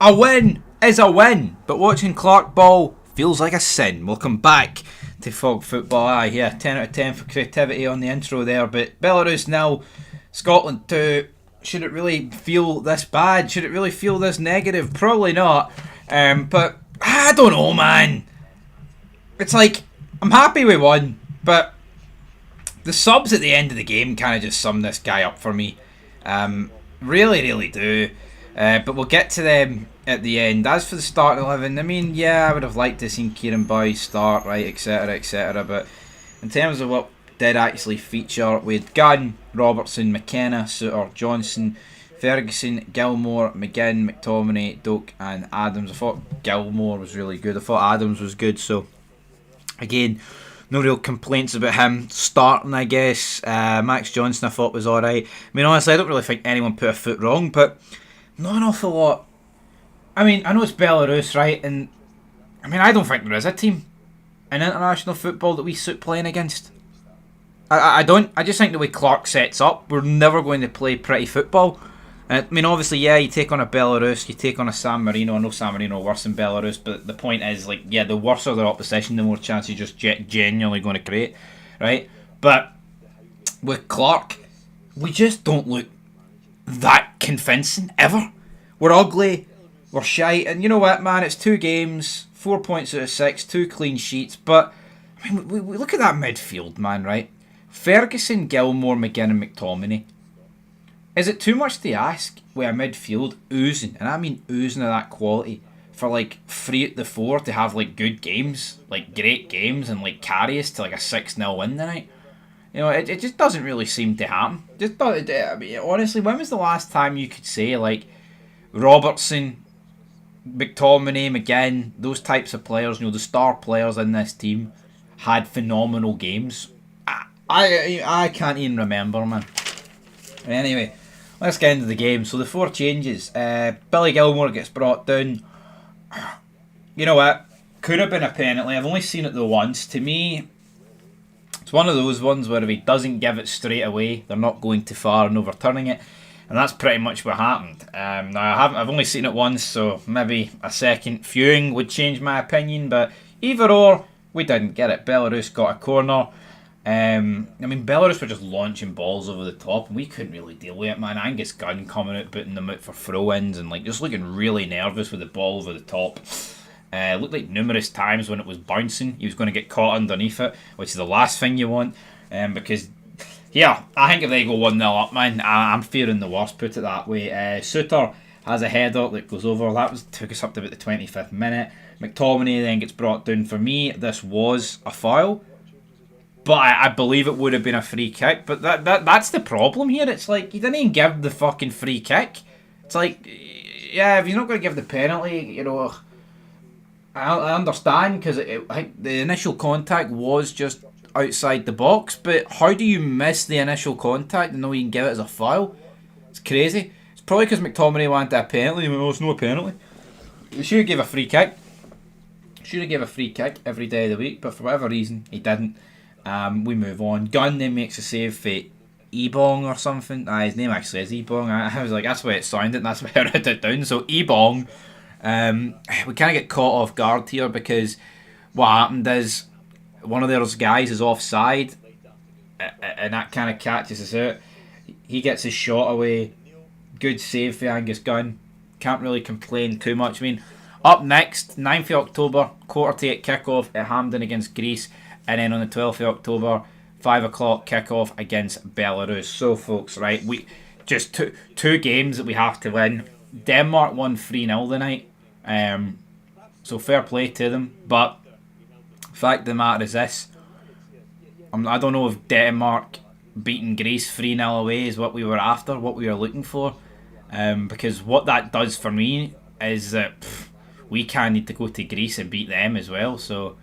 A win is a win, but watching Clark ball feels like a sin. Welcome back to Fog Football. Yeah, 10 out of 10 for creativity on the intro there, but Belarus 0, Scotland 2. Should it really feel this bad? Should it really feel this negative? Probably not. But I don't know, man. It's like, I'm happy we won, but the subs at the end of the game kind of just sum this guy up for me. Really, really do. But we'll get to them at the end. As for the starting 11, I mean, yeah, I would have liked to have seen Kieran Boyce start, right, etc., etc. But in terms of what did actually feature, we had Gunn, Robertson, McKenna, Suter, Johnson, Ferguson, Gilmore, McGinn, McTominay, Doak, and Adams. I thought Gilmore was really good. I thought Adams was good. So, again, no real complaints about him starting, I guess. Max Johnson I thought was alright. I mean, honestly, I don't really think anyone put a foot wrong, but not an awful lot. I mean, I know it's Belarus, right? And I mean, I don't think there is a team in international football that we suit playing against. I don't. I just think the way Clark sets up, we're never going to play pretty football. I mean, obviously, yeah, you take on a Belarus, you take on a San Marino. I know San Marino are worse than Belarus, but the point is, like, yeah, the worse their opposition, the more chance you're just genuinely going to create, right? But with Clark, we just don't look that convincing, ever. We're ugly, we're shite, and you know what, man, it's 2 games, 4 points out of 6, 2 clean sheets, but, I mean, we look at that midfield, man, right? Ferguson, Gilmore, McGinn and McTominay. Is it too much to ask with a midfield oozing, and I mean oozing of that quality, for like 3 out of the 4 to have like good games, like great games, and like carry us to like a 6-0 win tonight? You know, it just doesn't really seem to happen. I mean, honestly, when was the last time you could say like Robertson, McTominay, McGinn, those types of players, you know, the star players in this team, had phenomenal games? I can't even remember, man. Anyway, let's get into the game. So the 4 changes. Billy Gilmore gets brought down. You know what? Could have been a penalty. I've only seen it the once. To me, it's one of those ones where if he doesn't give it straight away, they're not going too far and overturning it. And that's pretty much what happened. Now I've only seen it once, so maybe a second viewing would change my opinion. But either or, we didn't get it. Belarus got a corner. I mean, Belarus were just launching balls over the top, and we couldn't really deal with it, man. Angus Gunn coming out, putting them out for throw-ins, and like just looking really nervous with the ball over the top. Looked like numerous times when it was bouncing, he was going to get caught underneath it, which is the last thing you want. Because, yeah, I think if they go 1-0 up, man, I'm fearing the worst, put it that way. Suter has a header that goes over. Took us up to about the 25th minute. McTominay then gets brought down. For me, this was a foul. But I believe it would have been a free kick. But that's the problem here. It's like, you didn't even give the fucking free kick. It's like, yeah, if you're not going to give the penalty, you know, I understand, because I think the initial contact was just outside the box. But how do you miss the initial contact and know you can give it as a foul? It's crazy. It's probably because McTominay wanted a penalty. Well, it's no penalty. They should have gave a free kick. Should have gave a free kick every day of the week. But for whatever reason, he didn't. We move on. Gunn then makes a save for Ebong or something. His name actually is Ebong. I was like, that's why it sounded, and that's why I wrote it down. So Ebong, we kind of get caught off guard here, because what happened is one of those guys is offside, and that kind of catches us out. He gets his shot away. Good save for Angus Gunn. Can't really complain too much. I mean, up next, 9th of October, 7:45 kickoff at Hampden against Greece. And then on the 12th of October, 5 o'clock kickoff against Belarus. So, folks, right, we just two games that we have to win. Denmark won 3-0 tonight. So, fair play to them. But the fact of the matter is this. I don't know if Denmark beating Greece 3-0 away is what we were after, what we were looking for. Because what that does for me is that we can need to go to Greece and beat them as well. So,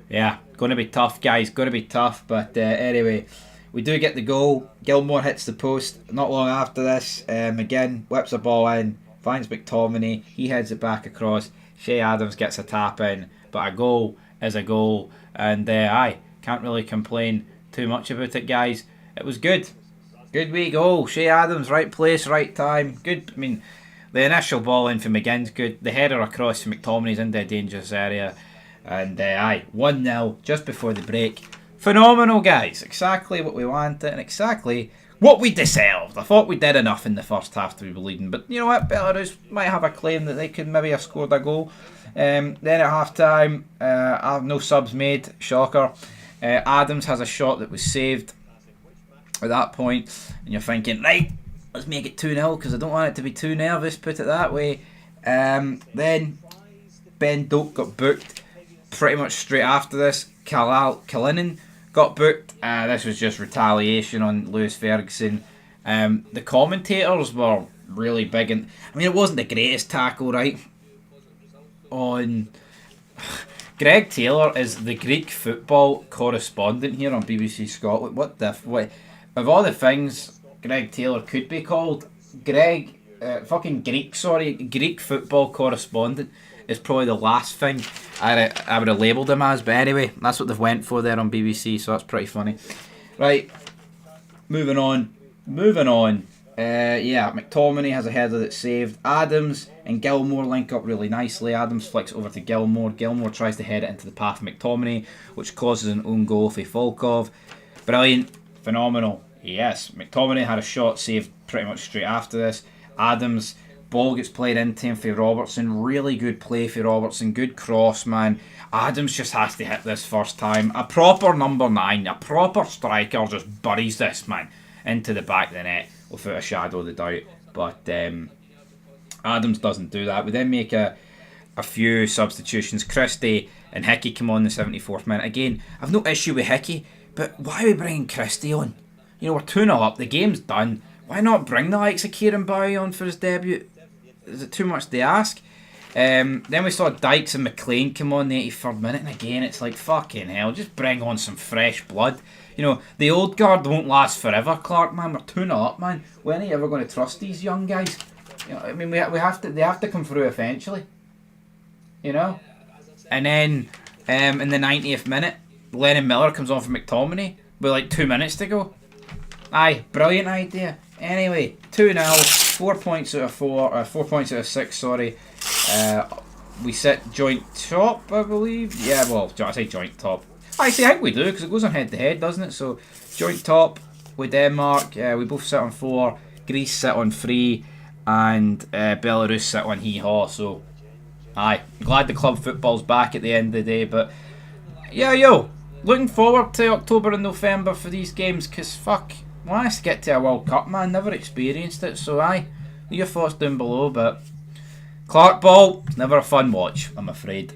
yeah, going to be tough, guys. Going to be tough. But anyway, we do get the goal. Gilmore hits the post. Not long after this, again, whips a ball in, finds McTominay. He heads it back across. Shea Adams gets a tap in. But a goal is a goal. And I can't really complain too much about it, guys. It was good. Good wee goal. Shea Adams, right place, right time. Good. I mean, The initial ball in for McGinn's good. The header across for McTominay's into a dangerous area. And 1-0 just before the break. Phenomenal, guys. Exactly what we wanted and exactly what we deserved. I thought we did enough in the first half to be bleeding. But you know what? Belarus might have a claim that they could maybe have scored a goal. Then at half time, I have no subs made. Shocker. Adams has a shot that was saved at that point. And you're thinking, right, let's make it 2-0 because I don't want it to be too nervous, put it that way. Then Ben Doak got booked pretty much straight after this. Kalinin got booked. This was just retaliation on Lewis Ferguson. The commentators were really big. And I mean, it wasn't the greatest tackle, right? On Greg Taylor is the Greek football correspondent here on BBC Scotland. What of all the things Greg Taylor could be called, Greek football correspondent is probably the last thing I would have labelled him as. But anyway, that's what they've went for there on BBC, so that's pretty funny. Right, moving on. McTominay has a header that's saved. Adams and Gilmore link up really nicely. Adams flicks over to Gilmore. Gilmore tries to head it into the path of McTominay, which causes an own goal for Volkov. Brilliant. Phenomenal. Yes, McTominay had a shot saved pretty much straight after this. Adams, ball gets played into him for Robertson. Really good play for Robertson. Good cross, man. Adams just has to hit this first time. A proper number 9, a proper striker just buries this, man, into the back of the net without a shadow of the doubt. But Adams doesn't do that. We then make a few substitutions. Christie and Hickey come on the 74th minute. Again, I've no issue with Hickey, but why are we bringing Christie on? You know, we're 2-0 up. The game's done. Why not bring the likes of Kieran Bowie on for his debut? Is it too much to ask? Then we saw Dykes and McLean come on the 83rd minute, and again, it's like, fucking hell, just bring on some fresh blood. You know, the old guard won't last forever, Clark, man. We're 2-0 up, man. When are you ever going to trust these young guys? You know, I mean, they have to come through eventually. You know? And then, in the 90th minute, Lennon Miller comes on for McTominay with like 2 minutes to go. Aye, brilliant idea. Anyway, 2-0, 4 points out of 4, 4 points out of 6, sorry. We sit joint top, I believe. Yeah, well, I say joint top. I think we do, because it goes on head to head, doesn't it? So, joint top with Denmark. We both sit on 4. Greece sit on 3. And Belarus sit on hee-haw. So, aye, glad the club football's back at the end of the day. But, yeah, looking forward to October and November for these games, because, fuck, I want us to get to a World Cup, man. Never experienced it, so aye. Leave your thoughts down below, but Clark Ball, never a fun watch, I'm afraid.